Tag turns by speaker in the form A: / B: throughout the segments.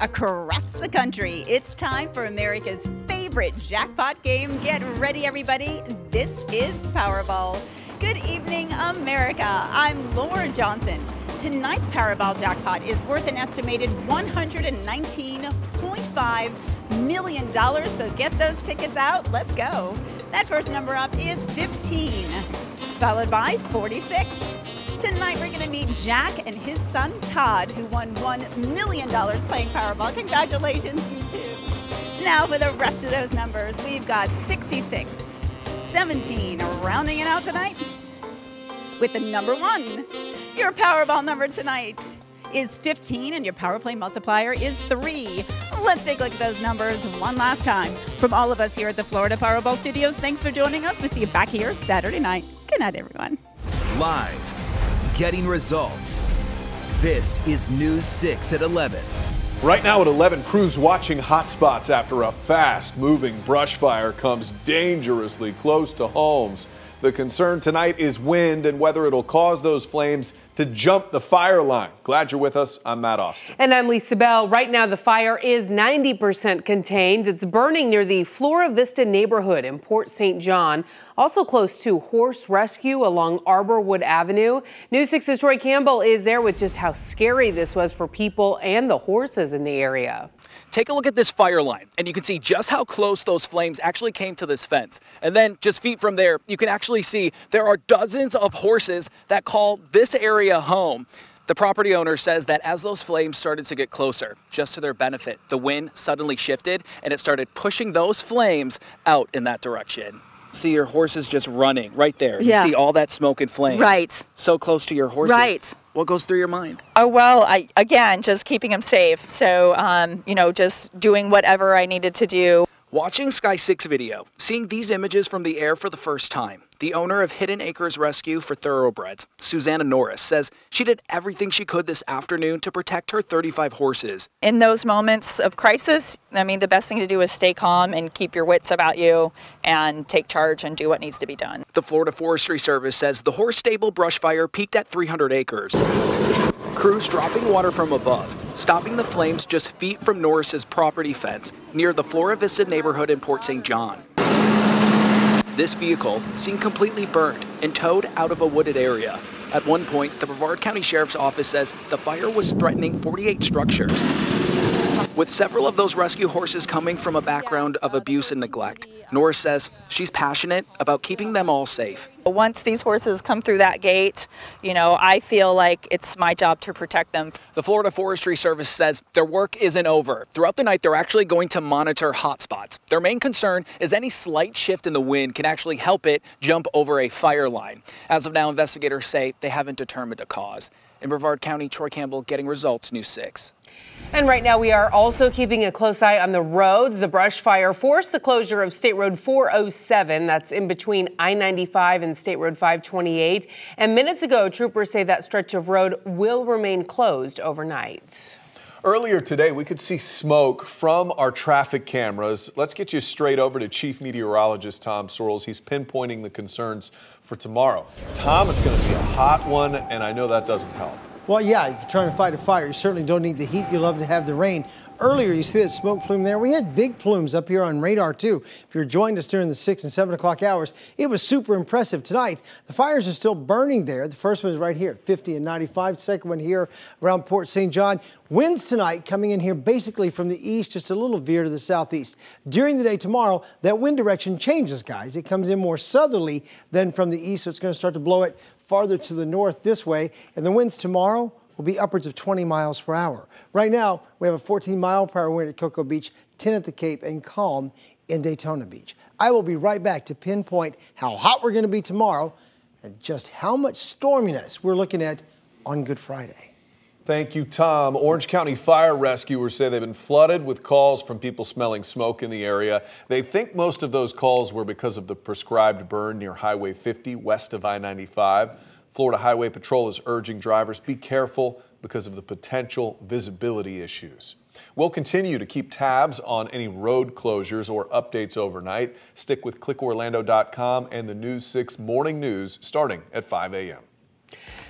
A: across the country. It's time for America's favorite jackpot game. Get ready, everybody. This is Powerball. Good evening, America. I'm Laura Johnson. Tonight's Powerball jackpot is worth an estimated $119.5 million. So get those tickets out. Let's go. That first number up is 15, followed by 46. Tonight we're going to meet Jack and his son Todd, who won $1 million playing Powerball. Congratulations, you two. Now for the rest of those numbers, we've got 66, 17, rounding it out tonight with the number 1. Your Powerball number tonight is 15, and your Power Play multiplier is 3. Let's take a look at those numbers one last time. From all of us here at the Florida Powerball Studios, thanks for joining us. We'll see you back here Saturday night. Good night, everyone.
B: Live, getting results. This is News 6 at 11.
C: Right now at 11, crews watching hotspots after a fast-moving brush fire comes dangerously close to homes. The concern tonight is wind and whether it'll cause those flames to jump the fire line. Glad you're with us. I'm Matt Austin.
D: And I'm Lisa Bell. Right now, the fire is 90% contained. It's burning near the Flora Vista neighborhood in Port St. John, also close to Horse Rescue along Arborwood Avenue. News 6's Troy Campbell is there with just how scary this was for people and the horses in the area.
E: Take a look at this fire line, and you can see just how close those flames actually came to this fence. And then just feet from there, you can actually see there are dozens of horses that call this area home. The property owner says that as those flames started to get closer, just to their benefit, the wind suddenly shifted and it started pushing those flames out in that direction. See your horses just running right there.
F: Yeah.
E: You see all that smoke and flames.
F: Right.
E: So close to your horses.
F: Right.
E: What goes through your mind?
F: Oh, well, again, just keeping them safe. So, just doing whatever I needed to do.
E: Watching Sky 6 video, seeing these images from the air for the first time, the owner of Hidden Acres Rescue for Thoroughbreds, Susanna Norris, says she did everything she could this afternoon to protect her 35 horses.
F: In those moments of crisis, the best thing to do is stay calm and keep your wits about you and take charge and do what needs to be done.
E: The Florida Forestry Service says the horse stable brush fire peaked at 300 acres. Crews dropping water from above, stopping the flames just feet from Norris's property fence near the Flora Vista neighborhood in Port St. John. This vehicle seen completely burned and towed out of a wooded area. At one point, the Brevard County Sheriff's Office says the fire was threatening 48 structures. With several of those rescue horses coming from a background of abuse and neglect, Norris says she's passionate about keeping them all safe.
F: Once these horses come through that gate, I feel like it's my job to protect them.
E: The Florida Forestry Service says their work isn't over. Throughout the night, they're actually going to monitor hotspots. Their main concern is any slight shift in the wind can actually help it jump over a fire line. As of now, investigators say they haven't determined a cause. In Brevard County, Troy Campbell getting results, News 6.
D: And right now we are also keeping a close eye on the roads. The brush fire forced the closure of State Road 407. That's in between I-95 and State Road 528. And minutes ago, troopers say that stretch of road will remain closed overnight.
C: Earlier today, we could see smoke from our traffic cameras. Let's get you straight over to Chief Meteorologist Tom Sorrells. He's pinpointing the concerns for tomorrow. Tom, it's going to be a hot one, and I know that doesn't help.
G: Well, yeah, if you're trying to fight a fire, you certainly don't need the heat. You love to have the rain. Earlier, you see that smoke plume there. We had big plumes up here on radar, too. If you're joined us during the 6 and 7 o'clock hours, it was super impressive. Tonight, the fires are still burning there. The first one is right here, 50 and 95. The second one here around Port St. John. Winds tonight coming in here basically from the east, just a little veer to the southeast. During the day tomorrow, that wind direction changes, guys. It comes in more southerly than from the east, so it's going to start to blow it farther to the north this way. And the winds tomorrow will be upwards of 20 miles per hour. Right now, we have a 14-mile-per-hour wind at Cocoa Beach, 10 at the Cape, and calm in Daytona Beach. I will be right back to pinpoint how hot we're going to be tomorrow and just how much storminess we're looking at on Good Friday.
C: Thank you, Tom. Orange County fire rescuers say they've been flooded with calls from people smelling smoke in the area. They think most of those calls were because of the prescribed burn near Highway 50 west of I-95. Florida Highway Patrol is urging drivers be careful because of the potential visibility issues. We'll continue to keep tabs on any road closures or updates overnight. Stick with clickorlando.com and the News 6 Morning News starting at 5 a.m.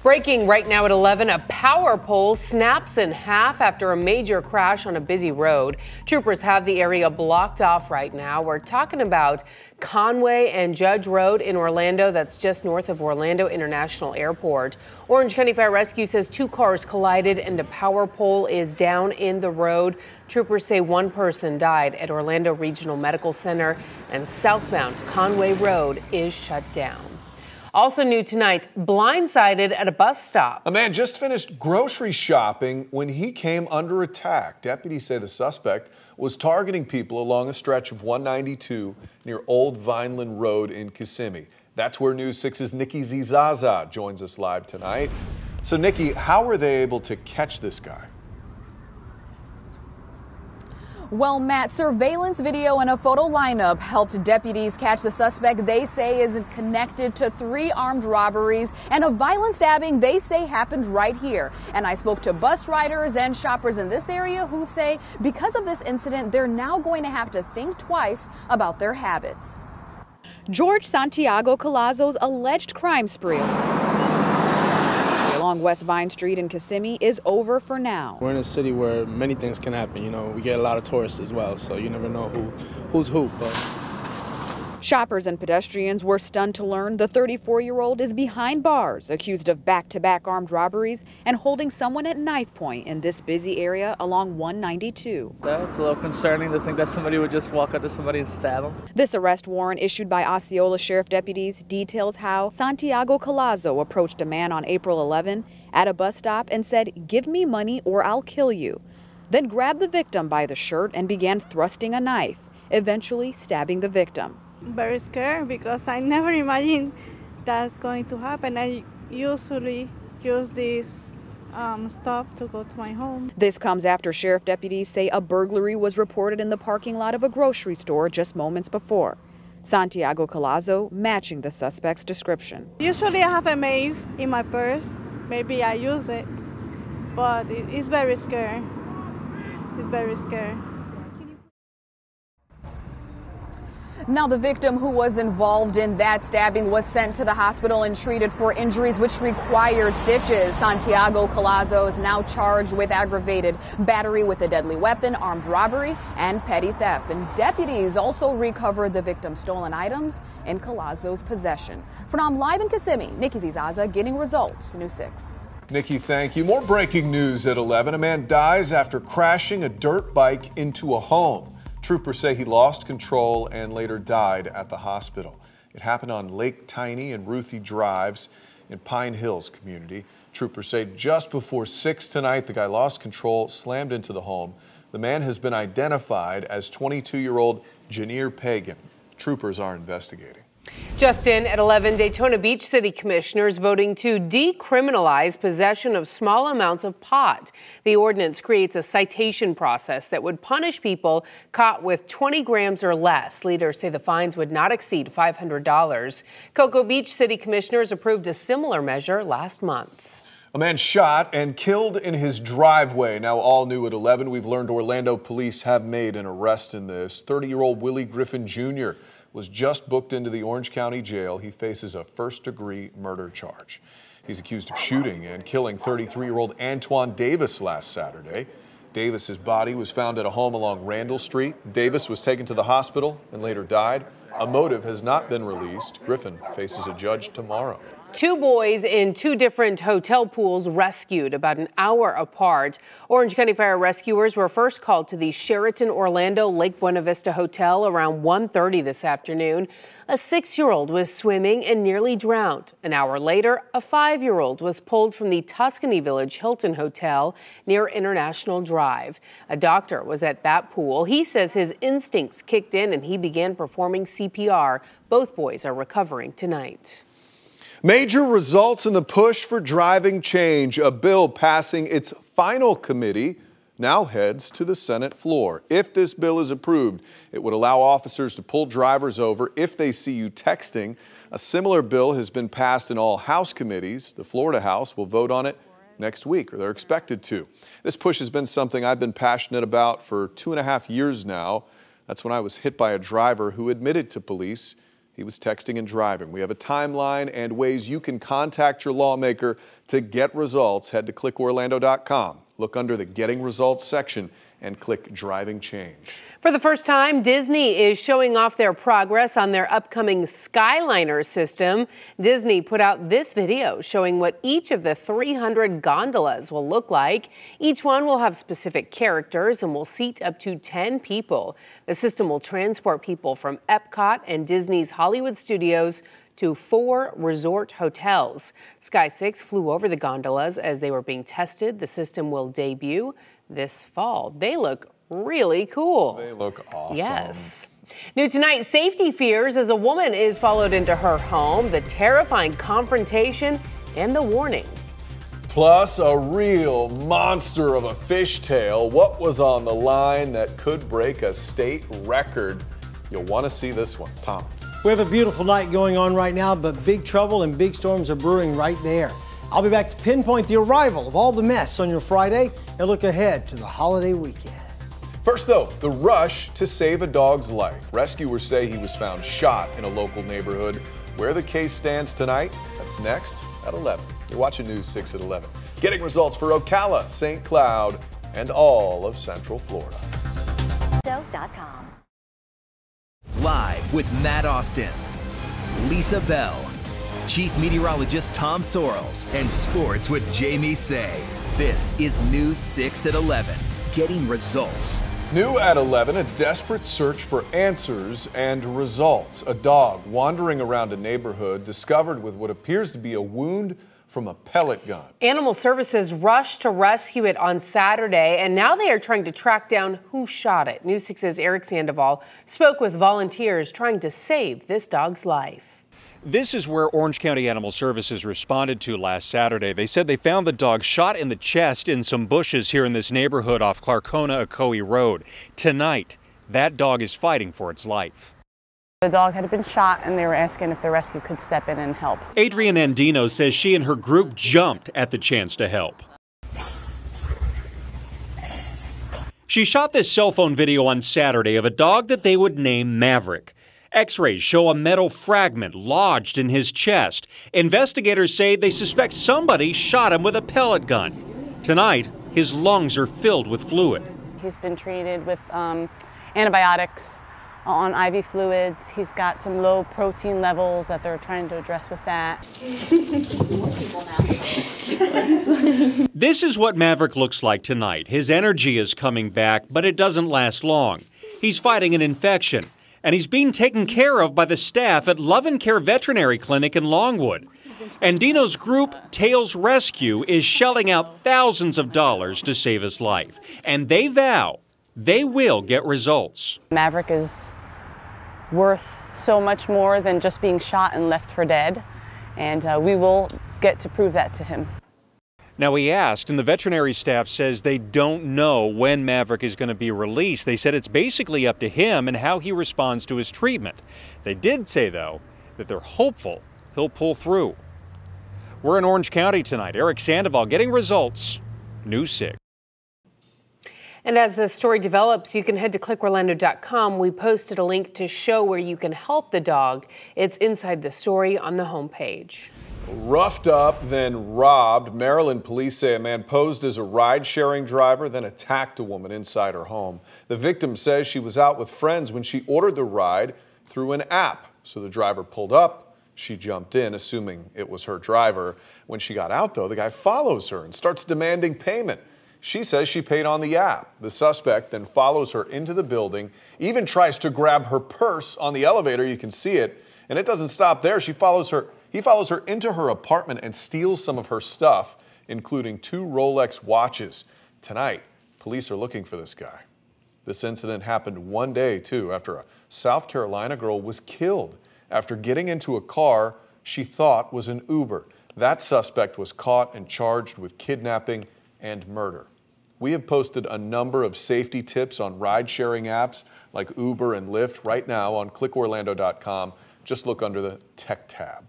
D: Breaking right now at 11, a power pole snaps in half after a major crash on a busy road. Troopers have the area blocked off right now. We're talking about Conway and Judge Road in Orlando. That's just north of Orlando International Airport. Orange County Fire Rescue says 2 cars collided and a power pole is down in the road. Troopers say 1 person died at Orlando Regional Medical Center, and southbound Conway Road is shut down. Also new tonight, blindsided at a bus stop.
C: A man just finished grocery shopping when he came under attack. Deputies say the suspect was targeting people along a stretch of 192 near Old Vineland Road in Kissimmee. That's where News 6's Nikki Zizaza joins us live tonight. So Nikki, how were they able to catch this guy?
H: Well, Matt, surveillance video and a photo lineup helped deputies catch the suspect they say is connected to 3 armed robberies and a violent stabbing they say happened right here. And I spoke to bus riders and shoppers in this area who say because of this incident, they're now going to have to think twice about their habits. George Santiago Collazo's alleged crime spree along West Vine Street in Kissimmee is over for now.
I: We're in a city where many things can happen. You know, we get a lot of tourists as well, so you never know who's who. But
H: shoppers and pedestrians were stunned to learn the 34-year-old is behind bars, accused of back-to-back armed robberies and holding someone at knife point in this busy area along 192.
J: It's a little concerning to think that somebody would just walk up to somebody and stab them.
H: This arrest warrant issued by Osceola Sheriff deputies details how Santiago Collazo approached a man on April 11 at a bus stop and said, "Give me money or I'll kill you." Then grabbed the victim by the shirt and began thrusting a knife, eventually stabbing the victim.
K: Very scared because I never imagined that's going to happen. I usually use this stop to go to my home.
H: This comes after sheriff deputies say a burglary was reported in the parking lot of a grocery store just moments before. Santiago Collazo matching the suspect's description.
K: Usually I have a mace in my purse. Maybe I use it, but it's very scary. It's very scary.
H: Now, the victim who was involved in that stabbing was sent to the hospital and treated for injuries which required stitches. Santiago Collazo is now charged with aggravated battery with a deadly weapon, armed robbery, and petty theft. And deputies also recovered the victim's stolen items in Collazo's possession. For now, I'm live in Kissimmee. Nikki Zizaza getting results. News 6.
C: Nikki, thank you. More breaking news at 11. A man dies after crashing a dirt bike into a home. Troopers say he lost control and later died at the hospital. It happened on Lake Tiny and Ruthie Drives in Pine Hills community. Troopers say just before 6 tonight, the guy lost control, slammed into the home. The man has been identified as 22-year-old Janier Pagan. Troopers are investigating.
D: Just in at 11, Daytona Beach City Commissioners voting to decriminalize possession of small amounts of pot. The ordinance creates a citation process that would punish people caught with 20 grams or less. Leaders say the fines would not exceed $500. Cocoa Beach City Commissioners approved a similar measure last month.
C: A man shot and killed in his driveway. Now all new at 11, we've learned Orlando police have made an arrest in this. 30-year-old Willie Griffin Jr. was just booked into the Orange County Jail. He faces a first-degree murder charge. He's accused of shooting and killing 33-year-old Antoine Davis last Saturday. Davis's body was found at a home along Randall Street. Davis was taken to the hospital and later died. A motive has not been released. Griffin faces a judge tomorrow.
D: 2 boys in 2 different hotel pools rescued about an hour apart. Orange County Fire Rescuers were first called to the Sheraton Orlando Lake Buena Vista Hotel around 1:30 this afternoon. A 6-year-old was swimming and nearly drowned. An hour later, a 5-year-old was pulled from the Tuscany Village Hilton Hotel near International Drive. A doctor was at that pool. He says his instincts kicked in and he began performing CPR. Both boys are recovering tonight.
C: Major results in the push for driving change. A bill passing its final committee now heads to the Senate floor. If this bill is approved, it would allow officers to pull drivers over if they see you texting. A similar bill has been passed in all House committees. The Florida House will vote on it next week, or they're expected to. This push has been something I've been passionate about for 2.5 years now. That's when I was hit by a driver who admitted to police He was texting and driving. We have a timeline and ways you can contact your lawmaker to get results. Head to clickorlando.com. Look under the Getting Results section and click Driving Change.
D: For the first time, Disney is showing off their progress on their upcoming Skyliner system. Disney put out this video showing what each of the 300 gondolas will look like. Each one will have specific characters and will seat up to 10 people. The system will transport people from Epcot and Disney's Hollywood Studios to 4 resort hotels. Sky 6 flew over the gondolas as they were being tested. The system will debut this fall. They look really cool.
C: They look awesome.
D: Yes. New tonight, safety fears as a woman is followed into her home, the terrifying confrontation, and the warning.
C: Plus, a real monster of a fishtail. What was on the line that could break a state record? You'll want to see this one. Tom.
G: We have a beautiful night going on right now, but big trouble and big storms are brewing right there. I'll be back to pinpoint the arrival of all the mess on your Friday and look ahead to the holiday weekend.
C: First, though, the rush to save a dog's life. Rescuers say he was found shot in a local neighborhood. Where the case stands tonight, that's next at 11. You're watching News 6 at 11. Getting results for Ocala, St. Cloud, and all of Central Florida.
B: Live with Matt Austin, Lisa Bell, Chief Meteorologist Tom Sorrells, and Sports with Jamie Say. This is News 6 at 11. Getting results.
C: New at 11, a desperate search for answers and results. A dog wandering around a neighborhood discovered with what appears to be a wound from a pellet gun.
D: Animal Services rushed to rescue it on Saturday, and now they are trying to track down who shot it. News 6's Eric Sandoval spoke with volunteers trying to save this dog's life.
L: This is where Orange County Animal Services responded to last Saturday. They said they found the dog shot in the chest in some bushes here in this neighborhood off Clarkona-Ocoee Road. Tonight, that dog is fighting for its life.
M: The dog had been shot and they were asking if the rescue could step in and help.
L: Adrienne Andino says she and her group jumped at the chance to help. She shot this cell phone video on Saturday of a dog that they would name Maverick. X-rays show a metal fragment lodged in his chest. Investigators say they suspect somebody shot him with a pellet gun. Tonight, his lungs are filled with fluid.
M: He's been treated with antibiotics on IV fluids. He's got some low protein levels that they're trying to address with that.
L: This is what Maverick looks like tonight. His energy is coming back, but it doesn't last long. He's fighting an infection, and he's being taken care of by the staff at Love and Care Veterinary Clinic in Longwood. Andino's group, Tails Rescue, is shelling out thousands of dollars to save his life, and they vow they will get results.
M: Maverick is worth so much more than just being shot and left for dead, and we will get to prove that to him.
L: Now, we asked, and the veterinary staff says they don't know when Maverick is going to be released. They said it's basically up to him and how he responds to his treatment. They did say, though, that they're hopeful he'll pull through. We're in Orange County tonight. Eric Sandoval, Getting Results, News 6.
D: And as the story develops, you can head to clickorlando.com. We posted a link to show where you can help the dog. It's inside the story on the homepage.
C: Roughed up, then robbed. Maryland police say a man posed as a ride-sharing driver, then attacked a woman inside her home. The victim says she was out with friends when she ordered the ride through an app. So the driver pulled up, she jumped in, assuming it was her driver. When she got out, though, the guy follows her and starts demanding payment. She says she paid on the app. The suspect then follows her into the building, even tries to grab her purse on the elevator. You can see it. And it doesn't stop there. He follows her into her apartment and steals some of her stuff, including 2 Rolex watches. Tonight, police are looking for this guy. This incident happened one day, too, after a South Carolina girl was killed after getting into a car she thought was an Uber. That suspect was caught and charged with kidnapping and murder. We have posted a number of safety tips on ride-sharing apps like Uber and Lyft right now on clickorlando.com. Just look under the Tech tab.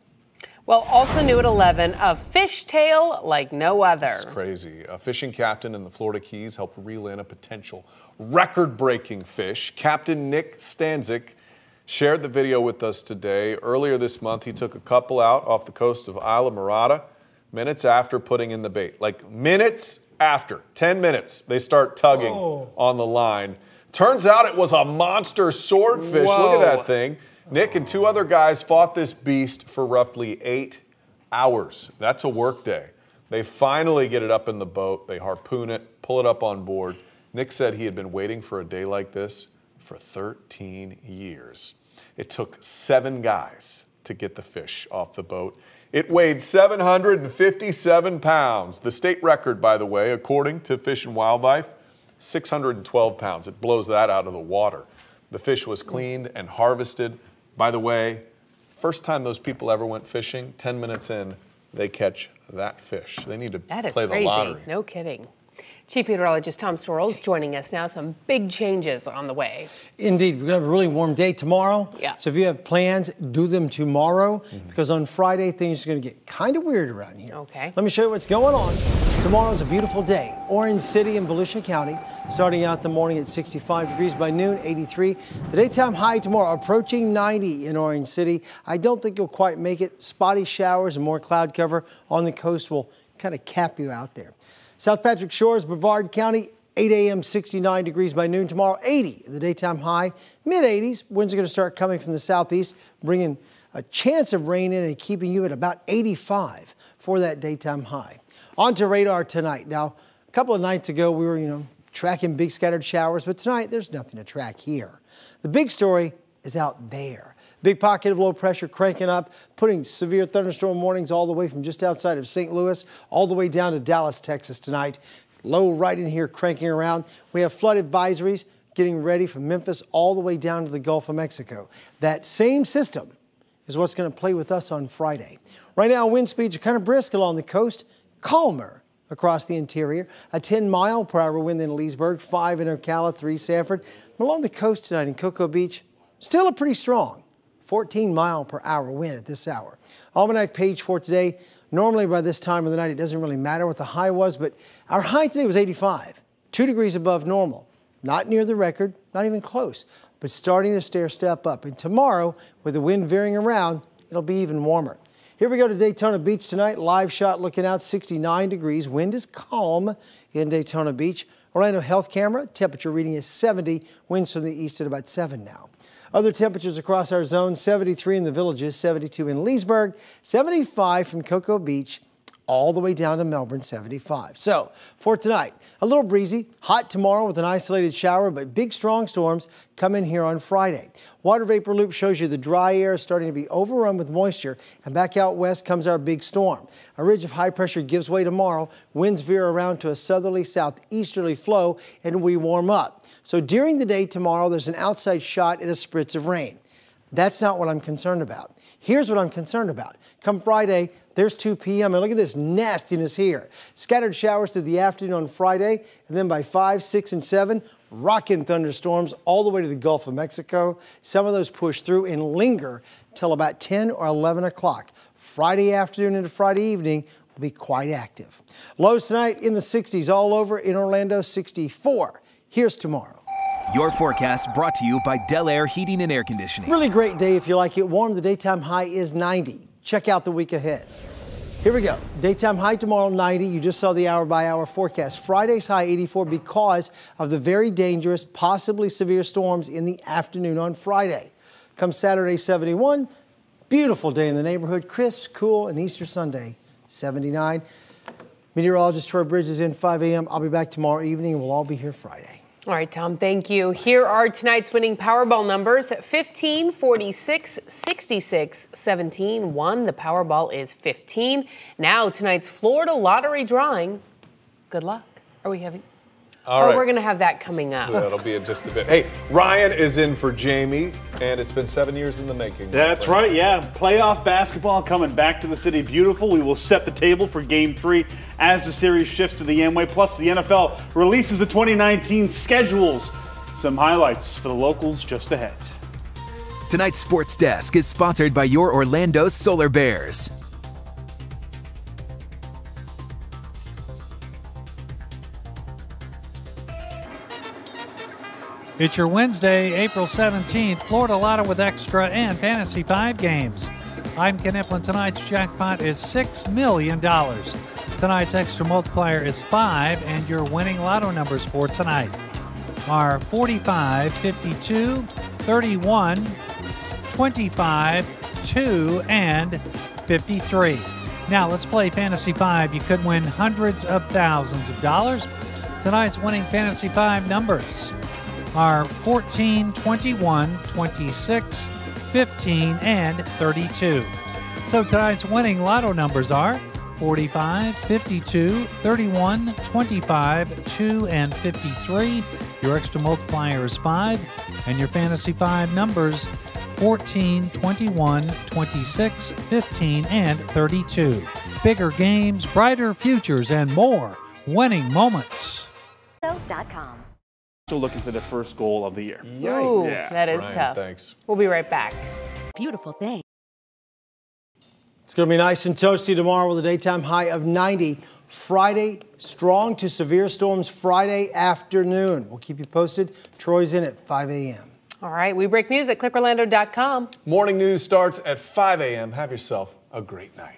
D: Well, also new at 11, a fishtail like no other.
C: This is crazy. A fishing captain in the Florida Keys helped reel in a potential record-breaking fish. Captain Nick Stanzik shared the video with us today. Earlier this month, he took a couple out off the coast of Isla Mirada minutes after putting in the bait. Like minutes after, 10 minutes, they start tugging on the line. Turns out it was a monster swordfish.
D: Whoa.
C: Look at that thing. Nick and two other guys fought this beast for roughly 8 hours. That's a work day. They finally get it up in the boat. They harpoon it, pull it up on board. Nick said he had been waiting for a day like this for 13 years. It took 7 guys to get the fish off the boat. It weighed 757 pounds. The state record, by the way, according to Fish and Wildlife, 612 pounds. It blows that out of the water. The fish was cleaned and harvested. By the way, first time those people ever went fishing, 10 minutes in, they catch that fish. They need to play the lottery.
D: No kidding. Chief Meteorologist Tom Sorrells joining us now. Some big changes on the way.
G: Indeed. We're going to have a really warm day tomorrow.
D: Yeah.
G: So if you have plans, do them tomorrow because on Friday, things are going to get kind of weird around here.
D: Okay.
G: Let me show you what's going on. Tomorrow's a beautiful day. Orange City and Volusia County starting out the morning at 65 degrees, by noon 83. The daytime high tomorrow approaching 90 in Orange City. I don't think you'll quite make it. Spotty showers and more cloud cover on the coast will kind of cap you out there. South Patrick Shores, Brevard County, 8 a.m. 69 degrees, by noon tomorrow, 80 the daytime high, mid-80s. Winds are going to start coming from the southeast, bringing a chance of rain in and keeping you at about 85 for that daytime high. On to radar tonight. Now, a couple of nights ago, we were, tracking big scattered showers, but tonight there's nothing to track here. The big story is out there. Big pocket of low pressure cranking up, putting severe thunderstorm warnings all the way from just outside of St. Louis, all the way down to Dallas, Texas tonight. Low right in here cranking around. We have flood advisories getting ready from Memphis all the way down to the Gulf of Mexico. That same system is what's going to play with us on Friday. Right now, wind speeds are kind of brisk along the coast, calmer across the interior. A 10-mile-per-hour wind in Leesburg, 5 in Ocala, 3 Sanford. Along the coast tonight in Cocoa Beach, still a pretty strong 14-mile-per-hour wind at this hour. Almanac page for today. Normally by this time of the night, it doesn't really matter what the high was, but our high today was 85, 2 degrees above normal. Not near the record, not even close, but starting to stair-step up. And tomorrow, with the wind veering around, it'll be even warmer. Here we go to Daytona Beach tonight. Live shot looking out, 69 degrees. Wind is calm in Daytona Beach. Orlando Health Camera, temperature reading is 70. Winds from the east at about 7 now. Other temperatures across our zone, 73 in the Villages, 72 in Leesburg, 75 from Cocoa Beach, all the way down to Melbourne, 75. So for tonight, a little breezy, hot tomorrow with an isolated shower, but big strong storms come in here on Friday. Water vapor loop shows you the dry air is starting to be overrun with moisture, and back out west comes our big storm. A ridge of high pressure gives way tomorrow. Winds veer around to a southerly southeasterly flow, and we warm up. So during the day tomorrow, there's an outside shot at a spritz of rain. That's not what I'm concerned about. Here's what I'm concerned about. Come Friday, there's 2 p.m. and look at this nastiness here. Scattered showers through the afternoon on Friday, and then by 5, 6, and 7, rocking thunderstorms all the way to the Gulf of Mexico. Some of those push through and linger till about 10 or 11 o'clock. Friday afternoon into Friday evening will be quite active. Lows tonight in the 60s all over. In Orlando, 64. Here's tomorrow.
B: Your forecast brought to you by Del Air Heating and Air Conditioning.
G: Really great day if you like it warm. The daytime high is 90. Check out the week ahead. Here we go. Daytime high tomorrow, 90. You just saw the hour-by-hour forecast. Friday's high, 84, because of the very dangerous, possibly severe storms in the afternoon on Friday. Come Saturday, 71. Beautiful day in the neighborhood. Crisp, cool, and Easter Sunday, 79. Meteorologist Troy Bridges is in 5 a.m. I'll be back tomorrow evening. We'll all be here Friday.
D: All right, Tom, thank you. Here are tonight's winning Powerball numbers: 15, 46, 66, 17, 1. The Powerball is 15. Now, tonight's Florida lottery drawing. Good luck. Are we having?
C: All right.
D: We're going to have that coming up.
C: That'll be in just a bit. Hey, Ryan is in for Jamie, and it's been 7 years in the making.
N: That's right, yeah. Playoff basketball coming back to the City Beautiful. We will set the table for Game 3 as the series shifts to the Amway. Plus, the NFL releases the 2019 schedules. Some highlights for the locals just ahead.
B: Tonight's Sports Desk is sponsored by your Orlando Solar Bears.
O: It's your Wednesday, April 17th, Florida Lotto with Extra and Fantasy 5 games. I'm Ken Eflin. Tonight's jackpot is $6 million. Tonight's extra multiplier is 5, and your winning Lotto numbers for tonight are 45, 52, 31, 25, 2, and 53. Now let's play Fantasy 5. You could win hundreds of thousands of dollars. Tonight's winning Fantasy 5 numbers are 14, 21, 26, 15, and 32. So tonight's winning Lotto numbers are 45, 52, 31, 25, 2, and 53. Your extra multiplier is 5, and your Fantasy 5 numbers 14, 21, 26, 15, and 32. Bigger games, brighter futures, and more winning moments.
N: Still looking for the first goal of the year.
D: Ooh, that is tough.
C: Thanks.
D: We'll be right back.
P: Beautiful thing.
G: It's going to be nice and toasty tomorrow with a daytime high of 90. Friday, strong to severe storms Friday afternoon. We'll keep you posted. Troy's in at 5 a.m.
D: All right, we break news at clickorlando.com.
C: Morning news starts at 5 a.m. Have yourself a great night.